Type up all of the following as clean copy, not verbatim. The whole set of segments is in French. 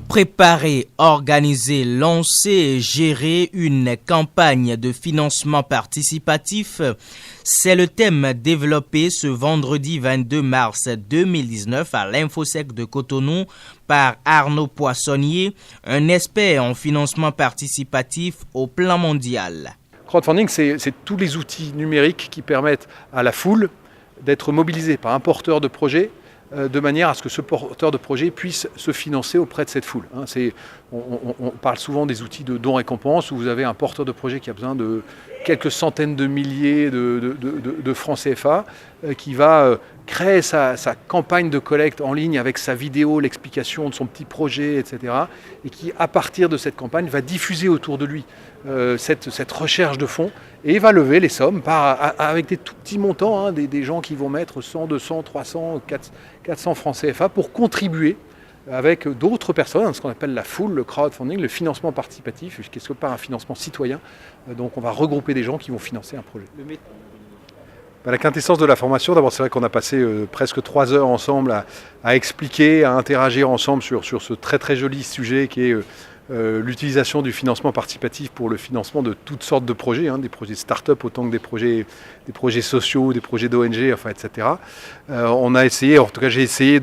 Préparer, organiser, lancer et gérer une campagne de financement participatif, c'est le thème développé ce vendredi 22 mars 2019 à l'Infosec de Cotonou par Arnaud Poissonnier, un expert en financement participatif au plan mondial. Crowdfunding, c'est tous les outils numériques qui permettent à la foule d'être mobilisée par un porteur de projet de manière à ce que ce porteur de projet puisse se financer auprès de cette foule. On parle souvent des outils de dons-récompenses où vous avez un porteur de projet qui a besoin de quelques centaines de milliers de francs CFA qui va créer sa campagne de collecte en ligne avec sa vidéo, l'explication de son petit projet, etc. Et qui, à partir de cette campagne, va diffuser autour de lui cette recherche de fonds et va lever les sommes avec des tout petits montants, des gens qui vont mettre 100, 200, 300, 400 francs CFA pour contribuer avec d'autres personnes, ce qu'on appelle la foule, le crowdfunding, le financement participatif, qui est quelque part un financement citoyen. Donc on va regrouper des gens qui vont financer un projet. La quintessence de la formation, d'abord c'est vrai qu'on a passé presque 3 heures ensemble à expliquer, à interagir ensemble sur ce très très joli sujet qui est l'utilisation du financement participatif pour le financement de toutes sortes de projets, des projets de start-up autant que des projets sociaux, des projets d'ONG, enfin, etc. On a essayé, en tout cas j'ai essayé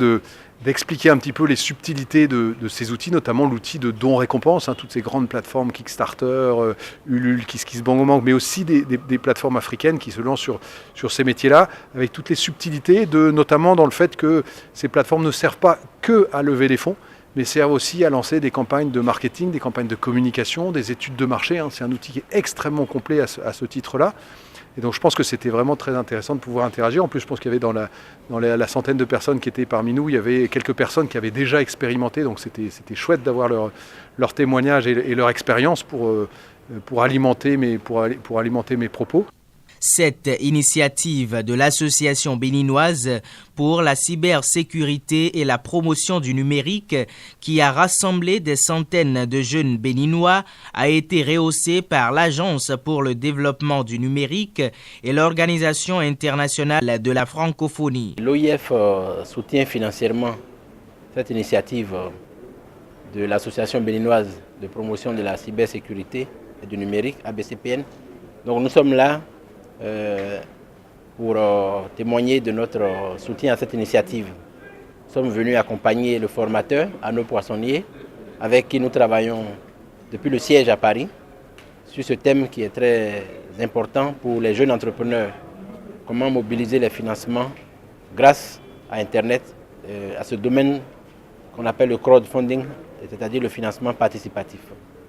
d'expliquer un petit peu les subtilités de ces outils, notamment l'outil de dons-récompenses, toutes ces grandes plateformes Kickstarter, Ulule, KissKissBankBank, mais aussi des plateformes africaines qui se lancent sur ces métiers-là, avec toutes les subtilités, notamment dans le fait que ces plateformes ne servent pas que à lever des fonds, mais servent aussi à lancer des campagnes de marketing, des campagnes de communication, des études de marché. C'est un outil qui est extrêmement complet à ce titre-là. Et donc je pense que c'était vraiment très intéressant de pouvoir interagir. En plus, je pense qu'il y avait dans la centaine de personnes qui étaient parmi nous, il y avait quelques personnes qui avaient déjà expérimenté. Donc c'était chouette d'avoir leur témoignage et leur expérience pour alimenter mes propos. Cette initiative de l'Association béninoise pour la cybersécurité et la promotion du numérique, qui a rassemblé des centaines de jeunes béninois, a été rehaussée par l'Agence pour le développement du numérique et l'Organisation internationale de la francophonie. L'OIF soutient financièrement cette initiative de l'Association béninoise de promotion de la cybersécurité et du numérique, ABCPN. Donc nous sommes là pour témoigner de notre soutien à cette initiative. Nous sommes venus accompagner le formateur, Arnaud Poissonnier, avec qui nous travaillons depuis le siège à Paris, sur ce thème qui est très important pour les jeunes entrepreneurs. Comment mobiliser les financements grâce à Internet, à ce domaine qu'on appelle le crowdfunding, c'est-à-dire le financement participatif.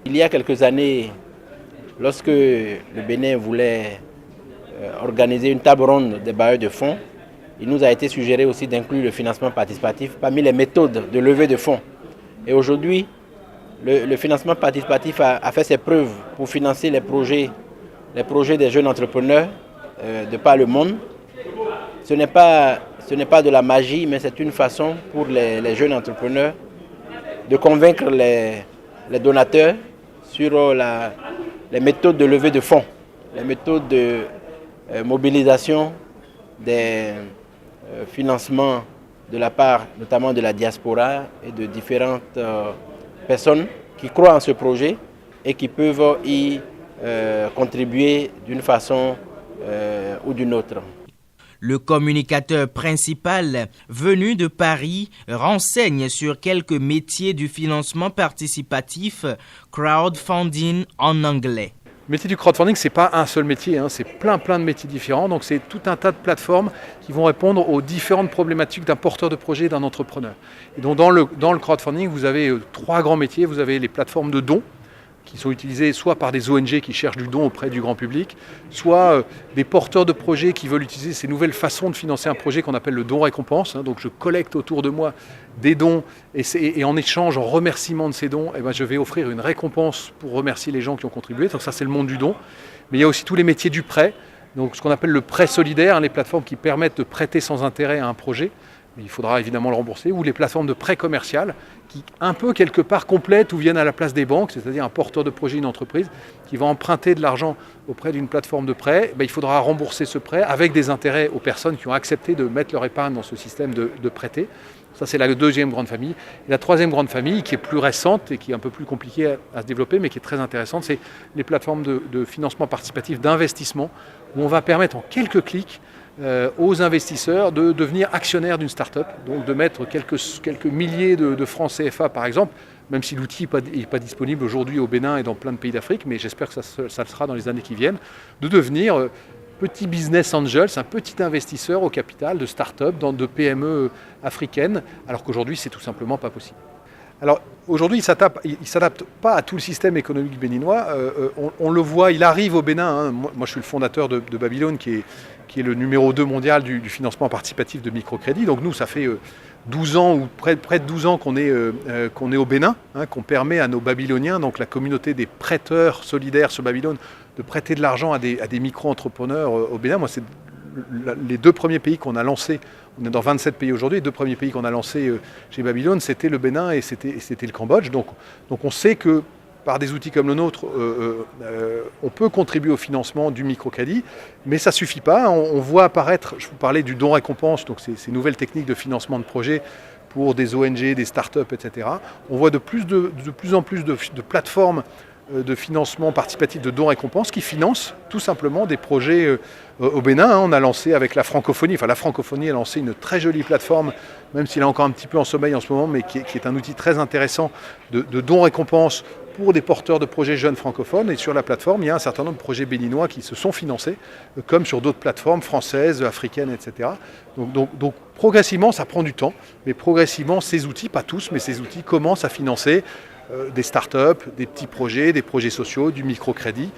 Il y a quelques années, lorsque le Bénin voulait organiser une table ronde des bailleurs de fonds, il nous a été suggéré aussi d'inclure le financement participatif parmi les méthodes de levée de fonds. Et aujourd'hui, le financement participatif a fait ses preuves pour financer les projets des jeunes entrepreneurs de par le monde. Ce n'est pas de la magie, mais c'est une façon pour les jeunes entrepreneurs de convaincre les donateurs sur les méthodes de levée de fonds, les méthodes de mobilisation des financements de la part notamment de la diaspora et de différentes personnes qui croient en ce projet et qui peuvent y contribuer d'une façon ou d'une autre. Le communicateur principal venu de Paris renseigne sur quelques métiers du financement participatif, crowdfunding en anglais. Le métier du crowdfunding, ce n'est pas un seul métier, c'est plein de métiers différents. Donc c'est tout un tas de plateformes qui vont répondre aux différentes problématiques d'un porteur de projet et d'un entrepreneur. Et donc dans le crowdfunding, vous avez 3 grands métiers. Vous avez les plateformes de dons, qui sont utilisées soit par des ONG qui cherchent du don auprès du grand public, soit des porteurs de projets qui veulent utiliser ces nouvelles façons de financer un projet qu'on appelle le don-récompense. Donc je collecte autour de moi des dons et en échange, en remerciement de ces dons, je vais offrir une récompense pour remercier les gens qui ont contribué. Donc ça, c'est le monde du don. Mais il y a aussi tous les métiers du prêt, donc ce qu'on appelle le prêt solidaire, les plateformes qui permettent de prêter sans intérêt à un projet. Il faudra évidemment le rembourser, ou les plateformes de prêt commercial qui un peu quelque part complètent ou viennent à la place des banques, c'est-à-dire un porteur de projet, une entreprise qui va emprunter de l'argent auprès d'une plateforme de prêt, il faudra rembourser ce prêt avec des intérêts aux personnes qui ont accepté de mettre leur épargne dans ce système de prêter. Ça, c'est la deuxième grande famille. Et la troisième grande famille, qui est plus récente et qui est un peu plus compliquée à se développer, mais qui est très intéressante, c'est les plateformes de financement participatif, d'investissement, où on va permettre en quelques clics aux investisseurs de devenir actionnaires d'une start-up, donc de mettre quelques milliers de francs CFA par exemple, même si l'outil n'est pas disponible aujourd'hui au Bénin et dans plein de pays d'Afrique, mais j'espère que ça le sera dans les années qui viennent, de devenir petit business angel, c'est un petit investisseur au capital de start-up, de PME africaines, alors qu'aujourd'hui c'est tout simplement pas possible. Alors aujourd'hui, il ne s'adapte pas à tout le système économique béninois. On le voit, il arrive au Bénin. Hein. Moi, je suis le fondateur de Babylone, qui est le numéro 2 mondial du financement participatif de microcrédit. Donc nous, ça fait 12 ans ou près de 12 ans qu'on est au Bénin, hein, qu'on permet à nos Babyloniens, donc la communauté des prêteurs solidaires sur Babylone, de prêter de l'argent à des micro-entrepreneurs au Bénin. Moi, c'est les 2 premiers pays qu'on a lancés. On est dans 27 pays aujourd'hui. Les 2 premiers pays qu'on a lancés chez Babylone, c'était le Bénin et c'était le Cambodge. Donc on sait que par des outils comme le nôtre, on peut contribuer au financement du microcrédit, mais ça ne suffit pas. On voit apparaître, je vous parlais du don récompense, donc ces nouvelles techniques de financement de projets pour des ONG, des startups, etc. On voit de plus en plus de plateformes de financement participatif de dons récompenses qui financent tout simplement des projets au Bénin. Hein. On a lancé avec la francophonie a lancé une très jolie plateforme, même s'il est encore un petit peu en sommeil en ce moment, mais qui est un outil très intéressant de dons récompenses pour des porteurs de projets jeunes francophones. Et sur la plateforme, il y a un certain nombre de projets béninois qui se sont financés, comme sur d'autres plateformes françaises, africaines, etc. Donc progressivement, ça prend du temps, mais progressivement, ces outils, pas tous, mais ces outils commencent à financer des start-up, des petits projets, des projets sociaux, du microcrédit.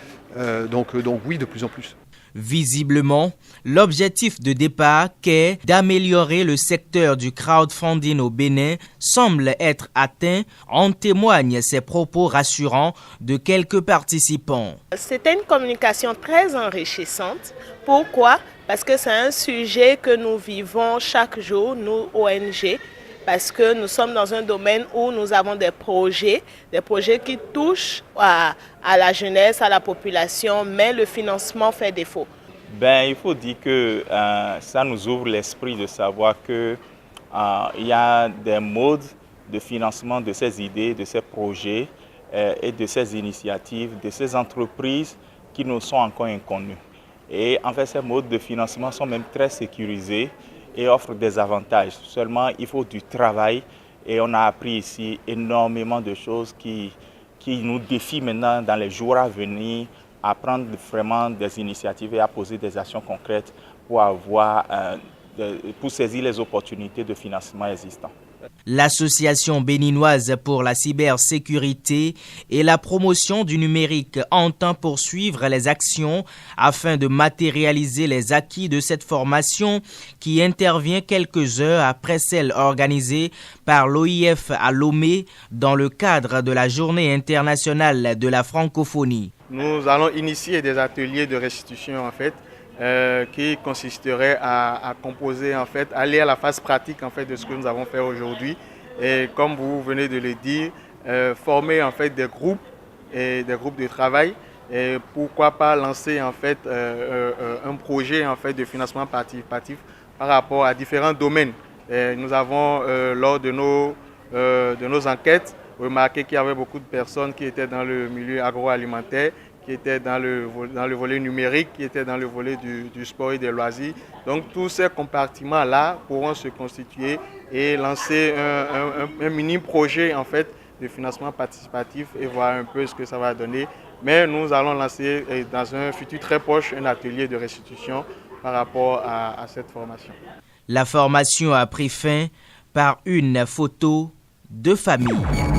Donc oui, de plus en plus. Visiblement, l'objectif de départ qu'est d'améliorer le secteur du crowdfunding au Bénin semble être atteint, en témoignent ces propos rassurants de quelques participants. C'était une communication très enrichissante. Pourquoi? Parce que c'est un sujet que nous vivons chaque jour, nous ONG, parce que nous sommes dans un domaine où nous avons des projets qui touchent à la jeunesse, à la population, mais le financement fait défaut. Il faut dire que ça nous ouvre l'esprit de savoir qu'il y a des modes de financement de ces idées, de ces projets et de ces initiatives, de ces entreprises qui nous sont encore inconnus. Et en fait, ces modes de financement sont même très sécurisés et offre des avantages. Seulement, il faut du travail et on a appris ici énormément de choses qui nous défient maintenant dans les jours à venir à prendre vraiment des initiatives et à poser des actions concrètes pour saisir les opportunités de financement existantes. L'Association béninoise pour la cybersécurité et la promotion du numérique entend poursuivre les actions afin de matérialiser les acquis de cette formation qui intervient quelques heures après celle organisée par l'OIF à Lomé dans le cadre de la Journée internationale de la francophonie. Nous allons initier des ateliers de restitution en fait, qui consisterait à composer, en fait, aller à la phase pratique en fait, de ce que nous avons fait aujourd'hui. Et comme vous venez de le dire, former en fait, des groupes de travail. Et pourquoi pas lancer en fait, un projet en fait, de financement participatif par rapport à différents domaines. Et nous avons, lors de nos enquêtes, remarqué qu'il y avait beaucoup de personnes qui étaient dans le milieu agroalimentaire, qui étaient dans le volet numérique, qui étaient dans le volet du sport et des loisirs. Donc tous ces compartiments-là pourront se constituer et lancer un mini-projet en fait, de financement participatif et voir un peu ce que ça va donner. Mais nous allons lancer dans un futur très proche un atelier de restitution par rapport à cette formation. La formation a pris fin par une photo de famille.